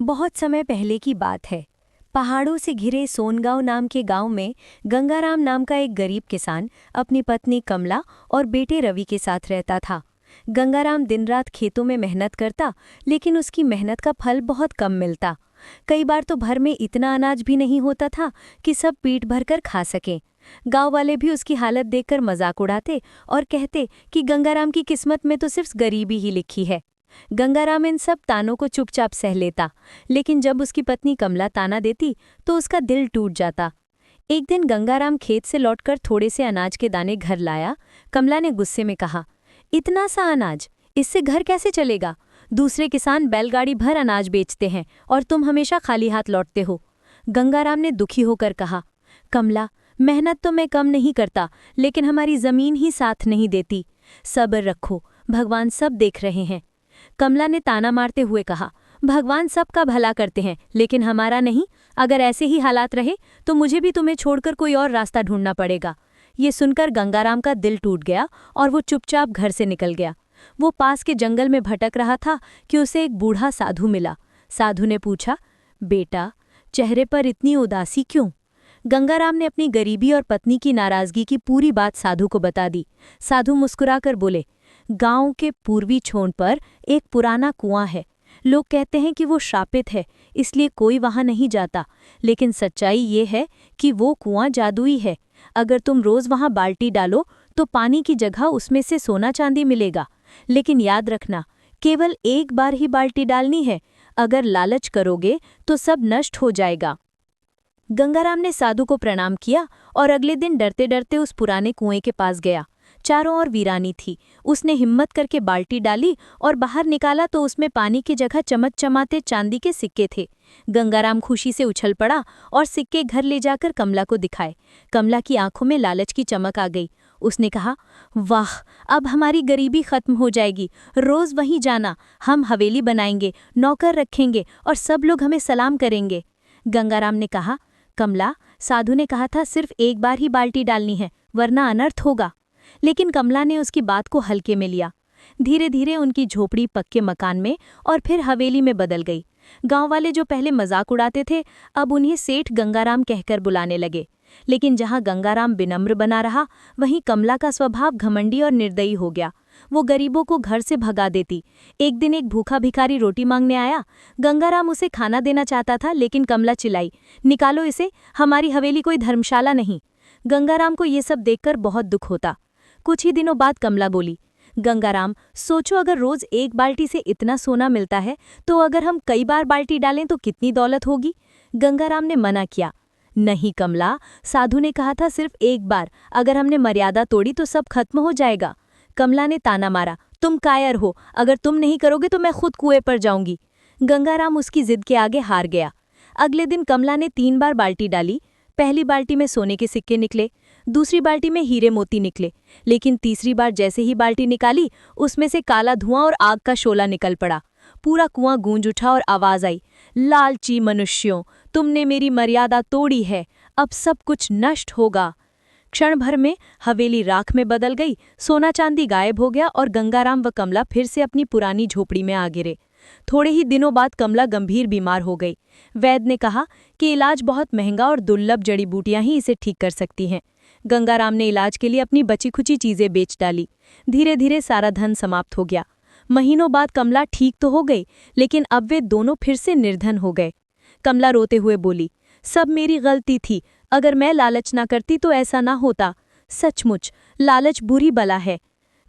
बहुत समय पहले की बात है। पहाड़ों से घिरे सोनगांव नाम के गांव में गंगाराम नाम का एक गरीब किसान अपनी पत्नी कमला और बेटे रवि के साथ रहता था। गंगाराम दिन रात खेतों में मेहनत करता, लेकिन उसकी मेहनत का फल बहुत कम मिलता। कई बार तो भर में इतना अनाज भी नहीं होता था कि सब पेट भरकर खा सकें। गांव वाले भी उसकी हालत देखकर मजाक उड़ाते और कहते कि गंगाराम की किस्मत में तो सिर्फ गरीबी ही लिखी है। गंगाराम इन सब तानों को चुपचाप सह लेता, लेकिन जब उसकी पत्नी कमला ताना देती तो उसका दिल टूट जाता। एक दिन गंगाराम खेत से लौटकर थोड़े से अनाज के दाने घर लाया। कमला ने गुस्से में कहा, इतना सा अनाज, इससे घर कैसे चलेगा? दूसरे किसान बैलगाड़ी भर अनाज बेचते हैं और तुम हमेशा खाली हाथ लौटते हो। गंगाराम ने दुखी होकर कहा, कमला, मेहनत तो मैं कम नहीं करता, लेकिन हमारी जमीन ही साथ नहीं देती। सब्र रखो, भगवान सब देख रहे हैं। कमला ने ताना मारते हुए कहा, भगवान सबका भला करते हैं, लेकिन हमारा नहीं। अगर ऐसे ही हालात रहे तो मुझे भी तुम्हें छोड़कर कोई और रास्ता ढूंढना पड़ेगा। ये सुनकर गंगाराम का दिल टूट गया और वो चुपचाप घर से निकल गया। वो पास के जंगल में भटक रहा था कि उसे एक बूढ़ा साधु मिला। साधु ने पूछा, बेटा, चेहरे पर इतनी उदासी क्यों? गंगाराम ने अपनी गरीबी और पत्नी की नाराजगी की पूरी बात साधु को बता दी। साधु मुस्कुराकर बोले, गांव के पूर्वी छोर पर एक पुराना कुआं है। लोग कहते हैं कि वो श्रापित है, इसलिए कोई वहां नहीं जाता, लेकिन सच्चाई ये है कि वो कुआं जादुई है। अगर तुम रोज वहां बाल्टी डालो तो पानी की जगह उसमें से सोना चांदी मिलेगा। लेकिन याद रखना, केवल एक बार ही बाल्टी डालनी है। अगर लालच करोगे तो सब नष्ट हो जाएगा। गंगाराम ने साधु को प्रणाम किया और अगले दिन डरते डरते उस पुराने कुएं के पास गया। चारों ओर वीरानी थी। उसने हिम्मत करके बाल्टी डाली और बाहर निकाला तो उसमें पानी की जगह चमकचमाते चांदी के सिक्के थे। गंगाराम खुशी से उछल पड़ा और सिक्के घर ले जाकर कमला को दिखाए। कमला की आंखों में लालच की चमक आ गई। उसने कहा, वाह, अब हमारी गरीबी खत्म हो जाएगी। रोज वहीं जाना, हम हवेली बनाएंगे, नौकर रखेंगे और सब लोग हमें सलाम करेंगे। गंगाराम ने कहा, कमला, साधु ने कहा था सिर्फ एक बार ही बाल्टी डालनी है, वरना अनर्थ होगा। लेकिन कमला ने उसकी बात को हल्के में लिया। धीरे धीरे उनकी झोपड़ी पक्के मकान में और फिर हवेली में बदल गई। गांव वाले जो पहले मजाक उड़ाते थे, अब उन्हें सेठ गंगाराम कहकर बुलाने लगे। लेकिन जहां गंगाराम विनम्र बना रहा, वहीं कमला का स्वभाव घमंडी और निर्दयी हो गया। वो गरीबों को घर से भगा देती। एक दिन एक भूखा भिखारी रोटी मांगने आया। गंगाराम उसे खाना देना चाहता था, लेकिन कमला चिल्लाई, निकालो इसे, हमारी हवेली कोई धर्मशाला नहीं। गंगाराम को ये सब देखकर बहुत दुख होता। कुछ ही दिनों बाद कमला बोली, गंगाराम, सोचो, अगर रोज एक बाल्टी से इतना सोना मिलता है तो अगर हम कई बार बाल्टी डालें तो कितनी दौलत होगी? गंगाराम ने मना किया। नहीं कमला, साधु ने कहा था सिर्फ एक बार, अगर हमने मर्यादा तोड़ी तो सब खत्म हो जाएगा। कमला ने ताना मारा, तुम कायर हो, अगर तुम नहीं करोगे तो मैं खुद कुएं पर जाऊंगी। गंगाराम उसकी जिद के आगे हार गया। अगले दिन कमला ने 3 बार बाल्टी डाली। पहली बाल्टी में सोने के सिक्के निकले, दूसरी बाल्टी में हीरे मोती निकले, लेकिन तीसरी बार जैसे ही बाल्टी निकाली, उसमें से काला धुआं और आग का शोला निकल पड़ा। पूरा कुआं गूंज उठा और आवाज आई, लालची मनुष्यों, तुमने मेरी मर्यादा तोड़ी है, अब सब कुछ नष्ट होगा। क्षण भर में हवेली राख में बदल गई, सोना चांदी गायब हो गया और गंगाराम व कमला फिर से अपनी पुरानी झोपड़ी में आ गिरे। थोड़े ही दिनों बाद कमला गंभीर बीमार हो गई। वैद्य ने कहा कि इलाज बहुत महंगा और दुर्लभ जड़ी बूटियां ही इसे ठीक कर सकती हैं। गंगाराम ने इलाज के लिए अपनी बची खुची चीजें बेच डाली। धीरे धीरे सारा धन समाप्त हो गया। महीनों बाद कमला ठीक तो हो गई, लेकिन अब वे दोनों फिर से निर्धन हो गए। कमला रोते हुए बोली, सब मेरी गलती थी, अगर मैं लालच ना करती तो ऐसा ना होता। सचमुच लालच बुरी बला है।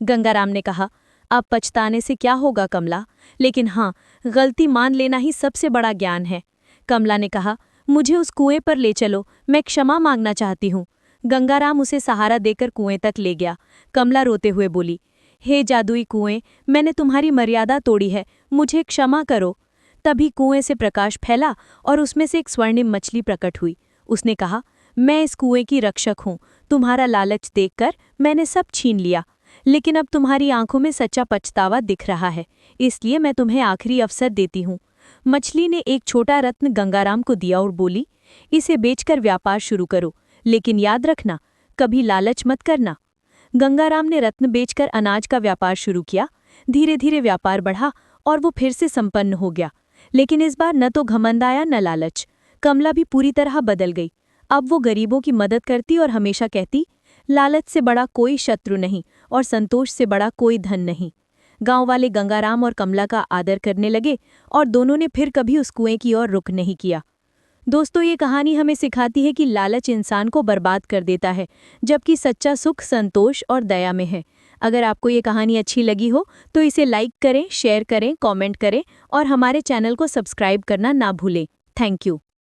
गंगाराम ने कहा, अब पछताने से क्या होगा कमला, लेकिन हाँ, गलती मान लेना ही सबसे बड़ा ज्ञान है। कमला ने कहा, मुझे उस कुएं पर ले चलो, मैं क्षमा मांगना चाहती हूँ। गंगाराम उसे सहारा देकर कुएं तक ले गया। कमला रोते हुए बोली, हे जादुई कुएं, मैंने तुम्हारी मर्यादा तोड़ी है, मुझे क्षमा करो। तभी कुएं से प्रकाश फैला और उसमें से एक स्वर्णिम मछली प्रकट हुई। उसने कहा, मैं इस कुएं की रक्षक हूँ, तुम्हारा लालच देखकर मैंने सब छीन लिया, लेकिन अब तुम्हारी आंखों में सच्चा पछतावा दिख रहा है, इसलिए मैं तुम्हें आखिरी अवसर देती हूँ। मछली ने एक छोटा रत्न गंगाराम को दिया और बोली, इसे बेचकर व्यापार शुरू करो, लेकिन याद रखना, कभी लालच मत करना। गंगाराम ने रत्न बेचकर अनाज का व्यापार शुरू किया। धीरे धीरे व्यापार बढ़ा और वो फिर से संपन्न हो गया। लेकिन इस बार न तो घमंड आया न लालच। कमला भी पूरी तरह बदल गई। अब वो गरीबों की मदद करती और हमेशा कहती, लालच से बड़ा कोई शत्रु नहीं और संतोष से बड़ा कोई धन नहीं। गांव वाले गंगाराम और कमला का आदर करने लगे और दोनों ने फिर कभी उस कुएं की ओर रुख नहीं किया। दोस्तों, ये कहानी हमें सिखाती है कि लालच इंसान को बर्बाद कर देता है, जबकि सच्चा सुख संतोष और दया में है। अगर आपको ये कहानी अच्छी लगी हो तो इसे लाइक करें, शेयर करें, कमेंट करें और हमारे चैनल को सब्सक्राइब करना ना भूलें। Thank you.